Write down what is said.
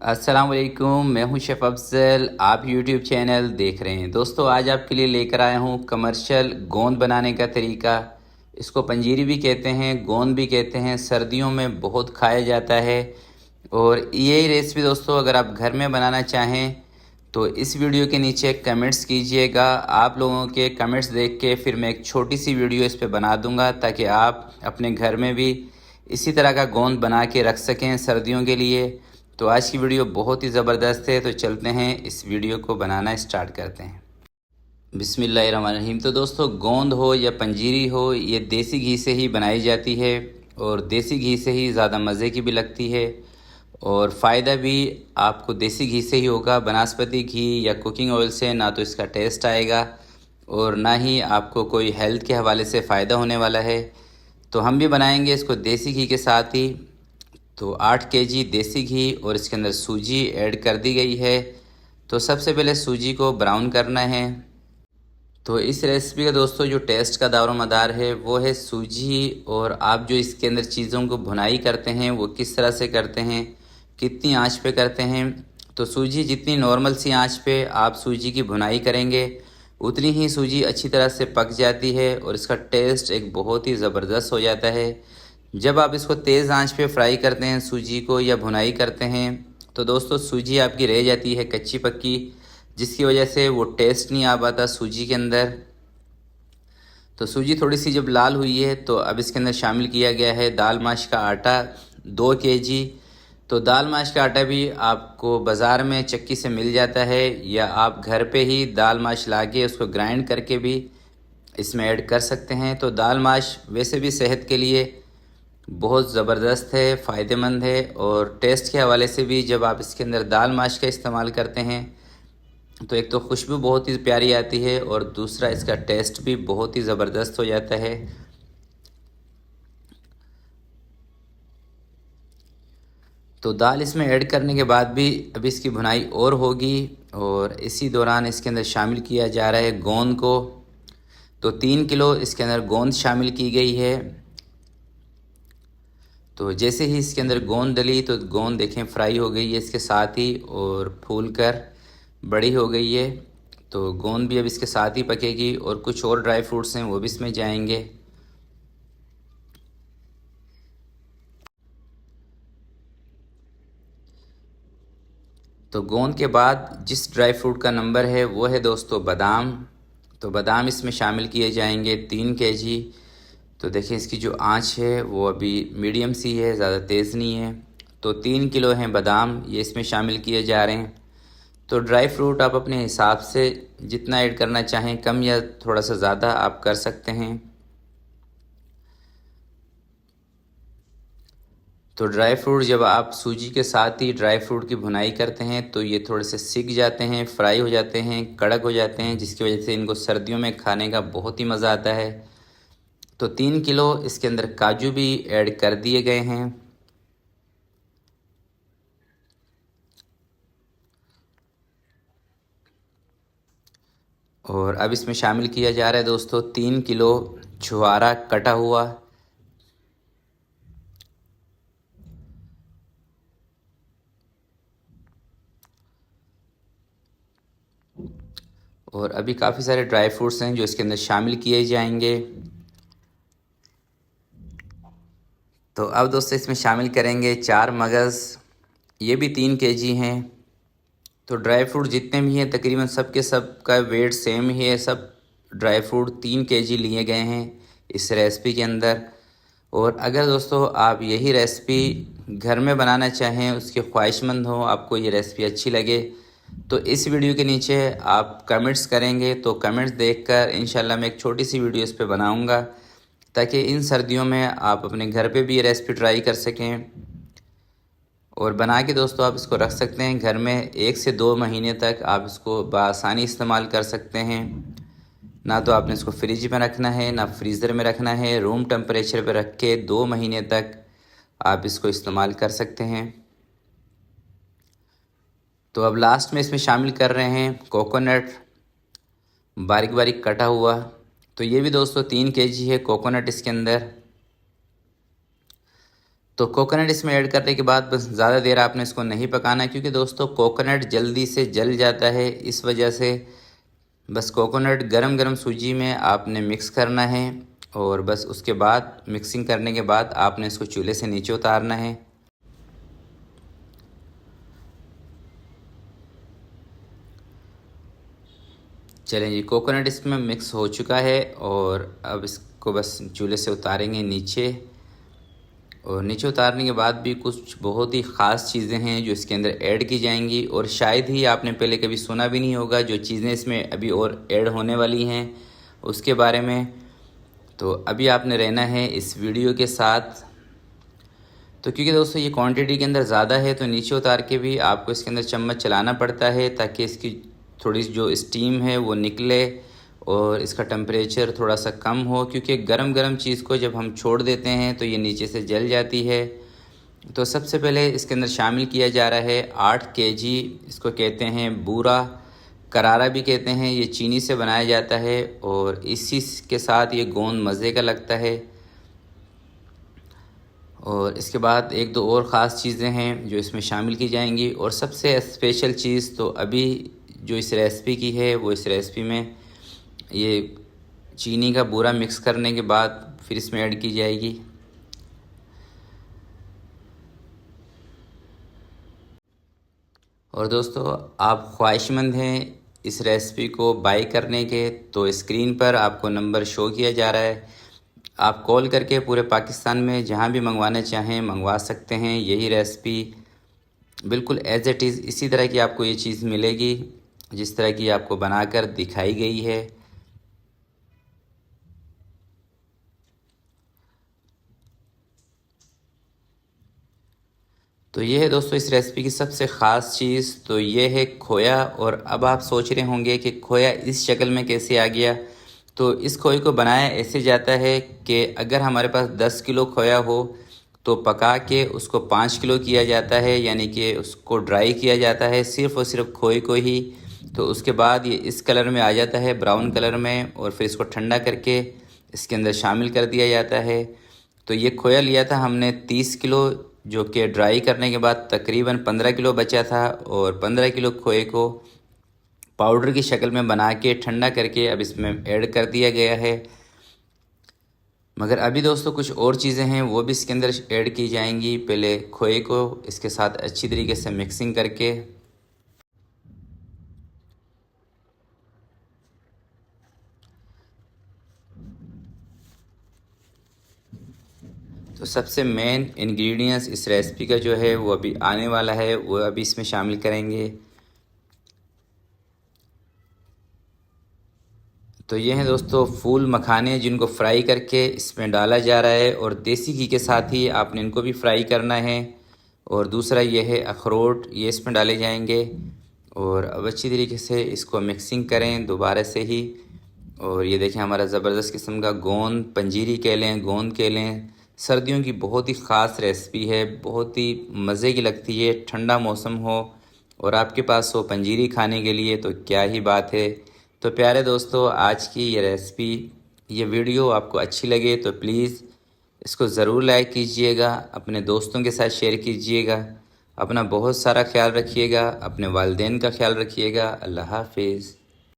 अस्सलाम वालेकुम, मैं हूं शेफ़ अफ़ज़ल। आप यूट्यूब चैनल देख रहे हैं। दोस्तों, आज आपके लिए लेकर आया हूं कमर्शियल गोंद बनाने का तरीका। इसको पंजीरी भी कहते हैं, गोंद भी कहते हैं। सर्दियों में बहुत खाया जाता है। और यही रेसिपी दोस्तों अगर आप घर में बनाना चाहें तो इस वीडियो के नीचे कमेंट्स कीजिएगा। आप लोगों के कमेंट्स देख के फिर मैं एक छोटी सी वीडियो इस पे बना दूंगा ताकि आप अपने घर में भी इसी तरह का गोंद बना के रख सकें सर्दियों के लिए। तो आज की वीडियो बहुत ही ज़बरदस्त है, तो चलते हैं इस वीडियो को बनाना स्टार्ट करते हैं। बिस्मिल्लाहिर्रहमानिर्रहीम। तो दोस्तों, गोंद हो या पंजीरी हो, ये देसी घी से ही बनाई जाती है और देसी घी से ही ज़्यादा मज़े की भी लगती है और फ़ायदा भी आपको देसी घी से ही होगा। बनास्पति घी या कुकिंग ऑयल से ना तो इसका टेस्ट आएगा और ना ही आपको कोई हेल्थ के हवाले से फ़ायदा होने वाला है। तो हम भी बनाएंगे इसको देसी घी के साथ ही। तो 8 केजी देसी घी और इसके अंदर सूजी ऐड कर दी गई है। तो सबसे पहले सूजी को ब्राउन करना है। तो इस रेसिपी का दोस्तों जो टेस्ट का दारोमदार है वो है सूजी, और आप जो इसके अंदर चीज़ों को भुनाई करते हैं वो किस तरह से करते हैं, कितनी आंच पे करते हैं। तो सूजी जितनी नॉर्मल सी आंच पे आप सूजी की भुनाई करेंगे उतनी ही सूजी अच्छी तरह से पक जाती है और इसका टेस्ट एक बहुत ही ज़बरदस्त हो जाता है। जब आप इसको तेज़ आंच पे फ्राई करते हैं सूजी को या भुनाई करते हैं तो दोस्तों सूजी आपकी रह जाती है कच्ची पक्की, जिसकी वजह से वो टेस्ट नहीं आ पाता सूजी के अंदर। तो सूजी थोड़ी सी जब लाल हुई है तो अब इसके अंदर शामिल किया गया है दाल माश का आटा 2 केजी। तो दाल माश का आटा भी आपको बाज़ार में चक्की से मिल जाता है या आप घर पे ही दाल माश ला के उसको ग्राइंड करके भी इसमें ऐड कर सकते हैं। तो दाल माश वैसे भी सेहत के लिए बहुत ज़बरदस्त है, फ़ायदेमंद है और टेस्ट के हवाले से भी जब आप इसके अंदर दाल माश का इस्तेमाल करते हैं तो एक तो खुशबू बहुत ही प्यारी आती है और दूसरा इसका टेस्ट भी बहुत ही ज़बरदस्त हो जाता है। तो दाल इसमें ऐड करने के बाद भी अभी इसकी भुनाई और होगी और इसी दौरान इसके अंदर शामिल किया जा रहा है गोंद को। तो 3 किलो इसके अंदर गोंद शामिल की गई है। तो जैसे ही इसके अंदर गोंद डली तो गोंद देखें फ्राई हो गई है इसके साथ ही और फूल कर बड़ी हो गई है। तो गोंद भी अब इसके साथ ही पकेगी और कुछ और ड्राई फ्रूट्स हैं वो भी इसमें जाएंगे। तो गोंद के बाद जिस ड्राई फ्रूट का नंबर है वो है दोस्तों बादाम। तो बादाम इसमें शामिल किए जाएंगे 3 केजी। तो देखिए इसकी जो आंच है वो अभी मीडियम सी है, ज़्यादा तेज़ नहीं है। तो 3 किलो हैं बादाम, ये इसमें शामिल किए जा रहे हैं। तो ड्राई फ्रूट आप अपने हिसाब से जितना ऐड करना चाहें, कम या थोड़ा सा ज़्यादा आप कर सकते हैं। तो ड्राई फ्रूट जब आप सूजी के साथ ही ड्राई फ्रूट की भुनाई करते हैं तो ये थोड़े से सिक जाते हैं, फ्राई हो जाते हैं, कड़क हो जाते हैं, जिसकी वजह से इनको सर्दियों में खाने का बहुत ही मज़ा आता है। तो 3 किलो इसके अंदर काजू भी ऐड कर दिए गए हैं। और अब इसमें शामिल किया जा रहा है दोस्तों 3 किलो छुहारा कटा हुआ। और अभी काफ़ी सारे ड्राई फ्रूट्स हैं जो इसके अंदर शामिल किए जाएंगे। तो अब दोस्तों इसमें शामिल करेंगे 4 मगज़, ये भी 3 केजी हैं। तो ड्राई फ्रूट जितने भी हैं तकरीबन सब के सब का वेट सेम ही है। सब ड्राई फ्रूट 3 केजी लिए गए हैं इस रेसिपी के अंदर। और अगर दोस्तों आप यही रेसिपी घर में बनाना चाहें, उसके ख्वाहिशमंद हो, आपको ये रेसिपी अच्छी लगे तो इस वीडियो के नीचे आप कमेंट्स करेंगे तो कमेंट्स देखकर इंशाल्लाह मैं एक छोटी सी वीडियो इस पे बनाऊंगा ताकि इन सर्दियों में आप अपने घर पे भी ये रेसिपी ट्राई कर सकें। और बना के दोस्तों आप इसको रख सकते हैं घर में, 1 से 2 महीने तक आप इसको बआसानी इस्तेमाल कर सकते हैं। ना तो आपने इसको फ्रिज में रखना है ना फ्रीज़र में रखना है, रूम टेम्परेचर पर रख के 2 महीने तक आप इसको इस्तेमाल कर सकते हैं। तो अब लास्ट में इसमें शामिल कर रहे हैं कोकोनट, बारीक बारीक कटा हुआ। तो ये भी दोस्तों 3 केजी है कोकोनट इसके अंदर। तो कोकोनट इसमें ऐड करने के बाद बस ज़्यादा देर आपने इसको नहीं पकाना, क्योंकि दोस्तों कोकोनट जल्दी से जल जाता है। इस वजह से बस कोकोनट गरम गरम सूजी में आपने मिक्स करना है, और बस उसके बाद मिक्सिंग करने के बाद आपने इसको चूल्हे से नीचे उतारना है। चलें जी, कोकोनट इसमें मिक्स हो चुका है, और अब इसको बस चूल्हे से उतारेंगे नीचे। और नीचे उतारने के बाद भी कुछ बहुत ही ख़ास चीज़ें हैं जो इसके अंदर ऐड की जाएंगी, और शायद ही आपने पहले कभी सुना भी नहीं होगा जो चीज़ें इसमें अभी और ऐड होने वाली हैं उसके बारे में। तो अभी आपने रहना है इस वीडियो के साथ। तो क्योंकि दोस्तों ये क्वांटिटी के अंदर ज़्यादा है, तो नीचे उतार के भी आपको इसके अंदर चम्मच चलाना पड़ता है ताकि इसकी थोड़ी जो स्टीम है वो निकले और इसका टेम्परेचर थोड़ा सा कम हो, क्योंकि गरम गरम चीज़ को जब हम छोड़ देते हैं तो ये नीचे से जल जाती है। तो सबसे पहले इसके अंदर शामिल किया जा रहा है 8 केजी, इसको कहते हैं बूरा, करारा भी कहते हैं। ये चीनी से बनाया जाता है, और इसी के साथ ये गोंद मज़े का लगता है। और इसके बाद एक दो और ख़ास चीज़ें हैं जो इसमें शामिल की जाएंगी, और सबसे स्पेशल चीज़ तो अभी जो इस रेसिपी की है वो इस रेसिपी में ये चीनी का बूरा मिक्स करने के बाद फिर इसमें ऐड की जाएगी। और दोस्तों आप ख्वाहिशमंद हैं इस रेसिपी को बाय करने के, तो स्क्रीन पर आपको नंबर शो किया जा रहा है। आप कॉल करके पूरे पाकिस्तान में जहां भी मंगवाना चाहें मंगवा सकते हैं। यही रेसिपी बिल्कुल एज इट इज़ इसी तरह की आपको ये चीज़ मिलेगी जिस तरह की आपको बनाकर दिखाई गई है। तो ये है दोस्तों इस रेसिपी की सबसे ख़ास चीज़, तो ये है खोया। और अब आप सोच रहे होंगे कि खोया इस शक्ल में कैसे आ गया। तो इस खोए को बनाया ऐसे जाता है कि अगर हमारे पास 10 किलो खोया हो तो पका के उसको 5 किलो किया जाता है, यानी कि उसको ड्राई किया जाता है सिर्फ़ और सिर्फ खोए को ही। तो उसके बाद ये इस कलर में आ जाता है, ब्राउन कलर में, और फिर इसको ठंडा करके इसके अंदर शामिल कर दिया जाता है। तो ये खोया लिया था हमने 30 किलो, जो कि ड्राई करने के बाद तकरीबन 15 किलो बचा था, और 15 किलो खोए को पाउडर की शक्ल में बना के ठंडा करके अब इसमें ऐड कर दिया गया है। मगर अभी दोस्तों कुछ और चीज़ें हैं वो भी इसके अंदर ऐड की जाएंगी। पहले खोए को इसके साथ अच्छी तरीके से मिक्सिंग करके, तो सबसे मेन इंग्रेडिएंट्स इस रेसिपी का जो है वो अभी आने वाला है, वो अभी इसमें शामिल करेंगे। तो ये हैं दोस्तों फूल मखाने, जिनको फ्राई करके इसमें डाला जा रहा है, और देसी घी के साथ ही आपने इनको भी फ्राई करना है। और दूसरा ये है अखरोट, ये इसमें डाले जाएंगे। और अब अच्छी तरीके से इसको मिक्सिंग करें दोबारा से ही। और ये देखें हमारा ज़बरदस्त किस्म का गोंद, पंजीरी कह लें, गोंद कह लें, सर्दियों की बहुत ही ख़ास रेसिपी है, बहुत ही मज़े की लगती है। ठंडा मौसम हो और आपके पास हो पंजीरी खाने के लिए तो क्या ही बात है। तो प्यारे दोस्तों, आज की ये रेसिपी, ये वीडियो आपको अच्छी लगे तो प्लीज़ इसको ज़रूर लाइक कीजिएगा, अपने दोस्तों के साथ शेयर कीजिएगा। अपना बहुत सारा ख्याल रखिएगा, अपने वालिदैन का ख्याल रखिएगा। अल्लाह हाफिज़।